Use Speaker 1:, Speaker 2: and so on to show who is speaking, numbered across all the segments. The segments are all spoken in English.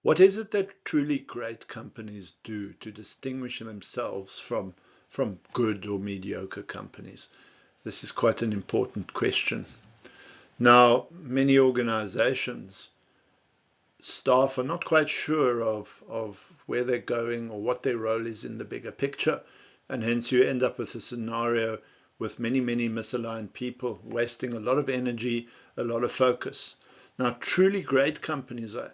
Speaker 1: What is it that truly great companies do to distinguish themselves from good or mediocre companies? This is quite an important question. Now, many organizations, staff are not quite sure of where they're going or what their role is in the bigger picture. And hence you end up with a scenario with many, many misaligned people wasting a lot of energy, a lot of focus. Now, truly great companies are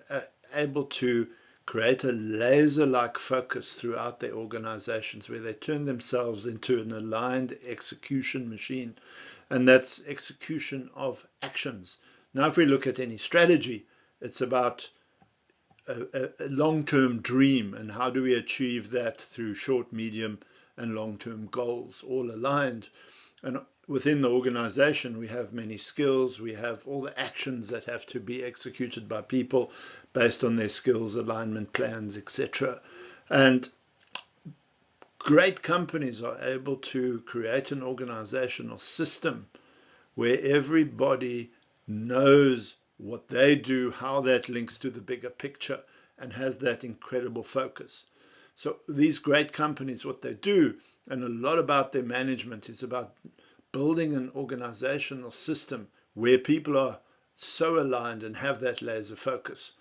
Speaker 1: able to create a laser-like focus throughout their organizations where they turn themselves into an aligned execution machine. And that's execution of actions. Now, if we look at any strategy, it's about a long-term dream, and how do we achieve that through short, medium, and long-term goals, all aligned. And within the organization, we have many skills. We have all the actions that have to be executed by people based on their skills, alignment plans, etc. And great companies are able to create an organizational system where everybody knows what they do, how that links to the bigger picture, and has that incredible focus. So these great companies, what they do, and a lot about their management, is about building an organizational system where people are so aligned and have that laser focus.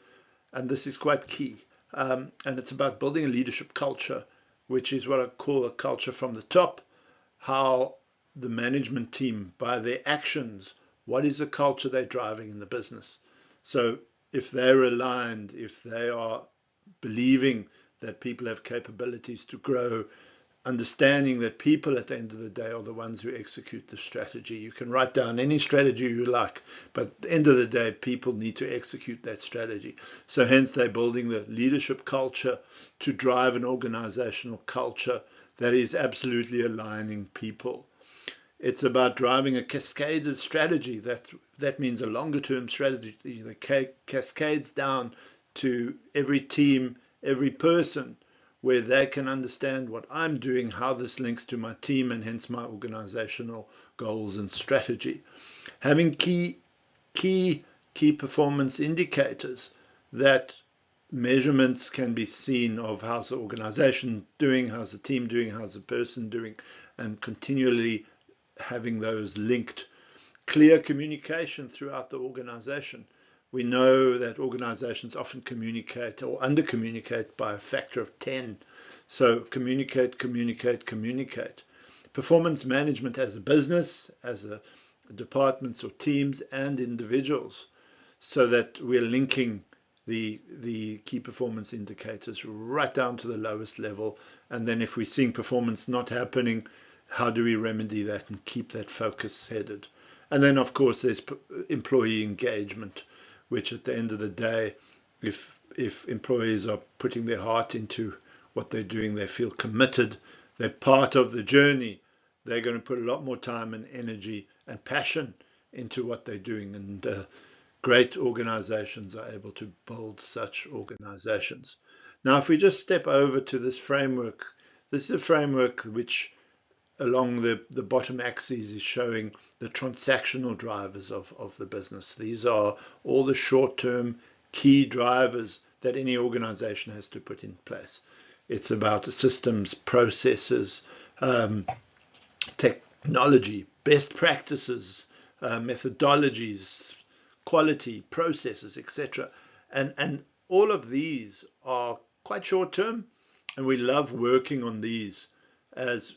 Speaker 1: And this is quite key. And it's about building a leadership culture, which is what I call a culture from the top, how the management team, by their actions, what is the culture they're driving in the business. So if they're aligned, if they are believing that people have capabilities to grow, understanding that people at the end of the day are the ones who execute the strategy. You can write down any strategy you like, but at the end of the day, people need to execute that strategy. So hence they're building the leadership culture to drive an organizational culture that is absolutely aligning people. It's about driving a cascaded strategy. That means a longer term strategy that cascades down to every team, every person, where they can understand what I'm doing, how this links to my team, and hence my organizational goals and strategy. Having key performance indicators that measurements can be seen of how's the organization doing, how's the team doing, how's the person doing, and continually having those linked. Clear communication throughout the organization. We know that organizations often communicate or under-communicate by a factor of 10. So communicate, communicate, communicate. Performance management as a business, as a departments or teams and individuals, so that we're linking the key performance indicators right down to the lowest level. And then if we're seeing performance not happening, how do we remedy that and keep that focus headed? And then, of course, there's employee engagement, which at the end of the day, if employees are putting their heart into what they're doing, they feel committed, they're part of the journey, they're going to put a lot more time and energy and passion into what they're doing. And great organizations are able to build such organizations. Now, if we just step over to this framework, this is a framework which along the bottom axis is showing the transactional drivers of the business. These are all the short-term key drivers that any organization has to put in place. It's about systems, processes, technology, best practices, methodologies, quality, processes, etc. And all of these are quite short-term, and we love working on these as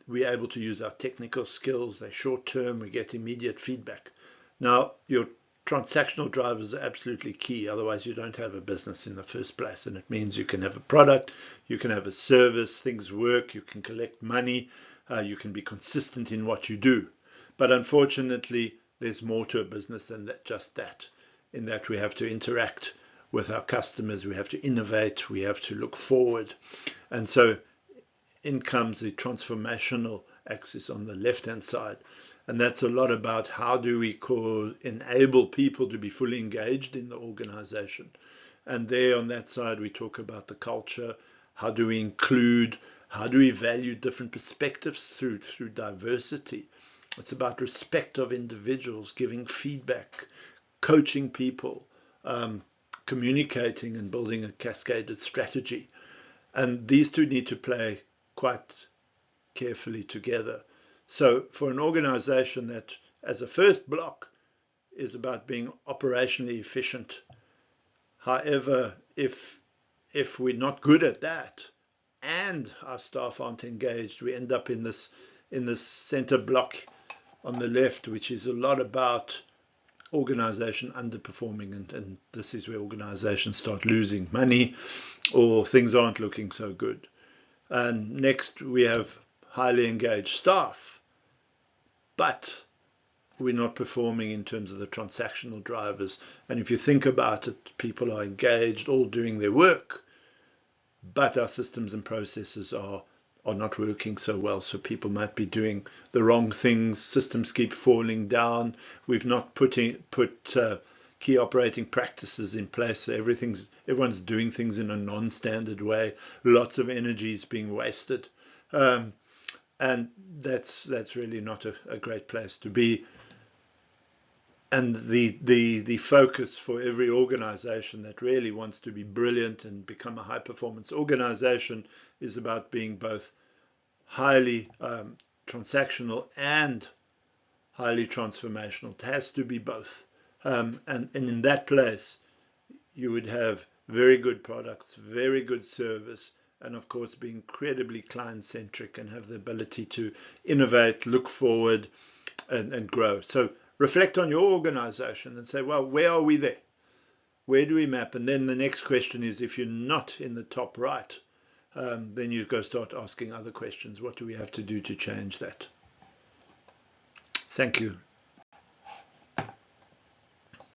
Speaker 1: we're able to use our technical skills. They're short term, we get immediate feedback. Now, your transactional drivers are absolutely key, otherwise you don't have a business in the first place. And it means you can have a product, you can have a service, things work, you can collect money, you can be consistent in what you do. But unfortunately, there's more to a business than that, just that, in that we have to interact with our customers, we have to innovate, we have to look forward. And so in comes the transformational axis on the left-hand side. And that's a lot about how do we enable people to be fully engaged in the organization. And there on that side, we talk about the culture. How do we include, how do we value different perspectives through diversity? It's about respect of individuals, giving feedback, coaching people, communicating and building a cascaded strategy. And these two need to play quite carefully together. So for an organization that, as a first block, is about being operationally efficient, however, if we're not good at that and our staff aren't engaged, we end up in this center block on the left, which is a lot about organization underperforming, and this is where organizations start losing money or things aren't looking so good. And next we have highly engaged staff, but we're not performing in terms of the transactional drivers. And if you think about it, people are engaged, all doing their work, but our systems and processes are not working so well. So people might be doing the wrong things. Systems keep falling down. We've not put key operating practices in place. So everyone's doing things in a non-standard way. Lots of energy is being wasted. And that's really not a great place to be. And the focus for every organization that really wants to be brilliant and become a high performance organization is about being both highly transactional and highly transformational. It has to be both. And in that place, you would have very good products, very good service, and of course be incredibly client-centric and have the ability to innovate, look forward, and grow. So reflect on your organization and say, well, where are we there? Where do we map? And then the next question is, if you're not in the top right, then you go start asking other questions. What do we have to do to change that? Thank you.